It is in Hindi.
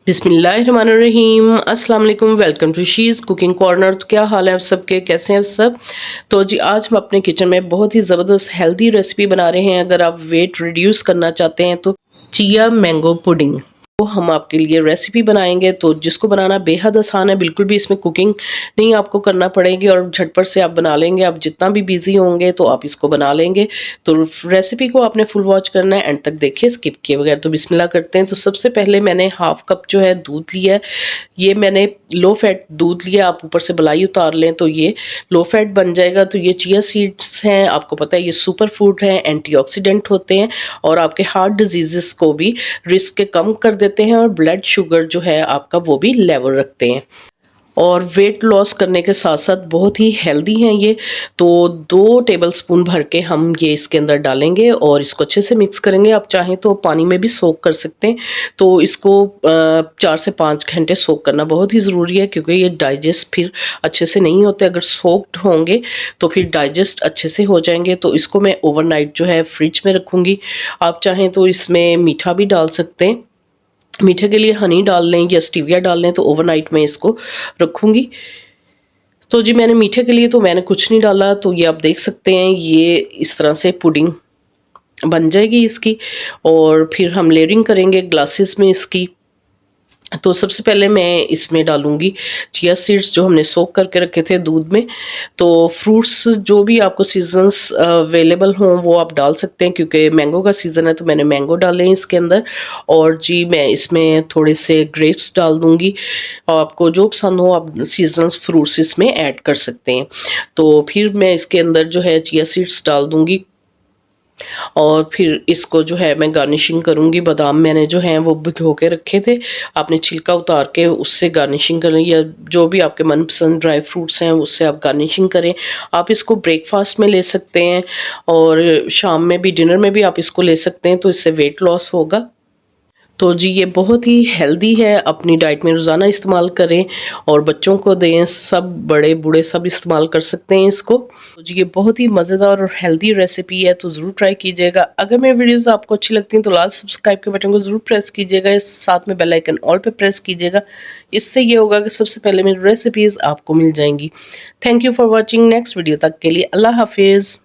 बिस्मिल्लाहिर्रहमानिर्रहीम अस्सलाम वालेकुम। Welcome to she's cooking corner. तो क्या हाल है आप सबके, कैसे हैं आप सब। तो जी आज हम अपने किचन में बहुत ही ज़बरदस्त हेल्दी रेसिपी बना रहे हैं। अगर आप वेट रिड्यूस करना चाहते हैं तो चिया मैंगो पुडिंग तो हम आपके लिए रेसिपी बनाएंगे। तो जिसको बनाना बेहद आसान है, बिल्कुल भी इसमें कुकिंग नहीं आपको करना पड़ेगी और झटपट से आप बना लेंगे। आप जितना भी बिजी होंगे तो आप इसको बना लेंगे। तो रेसिपी को आपने फुल वॉच करना है, एंड तक देखिए स्किप किए बगैर। तो बिस्मिल्लाह करते हैं। तो सबसे पहले मैंने हाफ कप जो है दूध लिया है। ये मैंने लो फैट दूध लिया, आप ऊपर से मलाई उतार लें तो ये लो फैट बन जाएगा। तो ये चिया सीड्स हैं, आपको पता है ये सुपर फूड हैं, एंटीऑक्सीडेंट होते हैं और आपके हार्ट डिजीजेस को भी रिस्क के कम कर देते हैं और ब्लड शुगर जो है आपका वो भी लेवल रखते हैं और वेट लॉस करने के साथ साथ बहुत ही हेल्दी हैं ये। तो 2 टेबलस्पून भर के हम ये इसके अंदर डालेंगे और इसको अच्छे से मिक्स करेंगे। आप चाहें तो पानी में भी सोक कर सकते हैं। तो इसको 4 से 5 घंटे सोक करना बहुत ही ज़रूरी है, क्योंकि ये डाइजेस्ट फिर अच्छे से नहीं होते। अगर सोक्ड होंगे तो फिर डाइजेस्ट अच्छे से हो जाएंगे। तो इसको मैं ओवरनाइट जो है फ्रिज में रखूँगी। आप चाहें तो इसमें मीठा भी डाल सकते हैं, मीठे के लिए हनी डाल लें या स्टीविया डाल लें। तो ओवरनाइट में इसको रखूँगी। तो जी मैंने मीठे के लिए तो मैंने कुछ नहीं डाला। तो ये आप देख सकते हैं, ये इस तरह से पुडिंग बन जाएगी इसकी। और फिर हम लेयरिंग करेंगे ग्लासेस में इसकी। तो सबसे पहले मैं इसमें डालूँगी चिया सीड्स जो हमने सोक करके रखे थे दूध में। तो फ्रूट्स जो भी आपको सीज़न्स अवेलेबल हों वो आप डाल सकते हैं, क्योंकि मैंगो का सीज़न है तो मैंने मैंगो डाले हैं इसके अंदर। और जी मैं इसमें थोड़े से ग्रेप्स डाल दूँगी। और आपको जो पसंद हो आप सीज़नल फ्रूट्स इसमें ऐड कर सकते हैं। तो फिर मैं इसके अंदर जो है चिया सीड्स डाल दूँगी और फिर इसको जो है मैं गार्निशिंग करूँगी। बादाम मैंने जो हैं वो भिगो के रखे थे, आपने छिलका उतार के उससे गार्निशिंग करें, या जो भी आपके मनपसंद ड्राई फ्रूट्स हैं उससे आप गार्निशिंग करें। आप इसको ब्रेकफास्ट में ले सकते हैं और शाम में भी, डिनर में भी आप इसको ले सकते हैं। तो इससे वेट लॉस होगा। तो जी ये बहुत ही हेल्दी है, अपनी डाइट में रोज़ाना इस्तेमाल करें और बच्चों को दें। सब बड़े बूढ़े सब इस्तेमाल कर सकते हैं इसको। तो जी ये बहुत ही मज़ेदार और हेल्दी रेसिपी है, तो ज़रूर ट्राई कीजिएगा। अगर मेरी वीडियोस आपको अच्छी लगती हैं तो लाल सब्सक्राइब के बटन को ज़रूर प्रेस कीजिएगा, साथ में बेल आइकन ऑल पे प्रेस कीजिएगा। इससे ये होगा कि सबसे पहले मेरी रेसिपीज़ आपको मिल जाएंगी। Thank you for watching. Next video तक के लिए अल्लाह हाफिज़।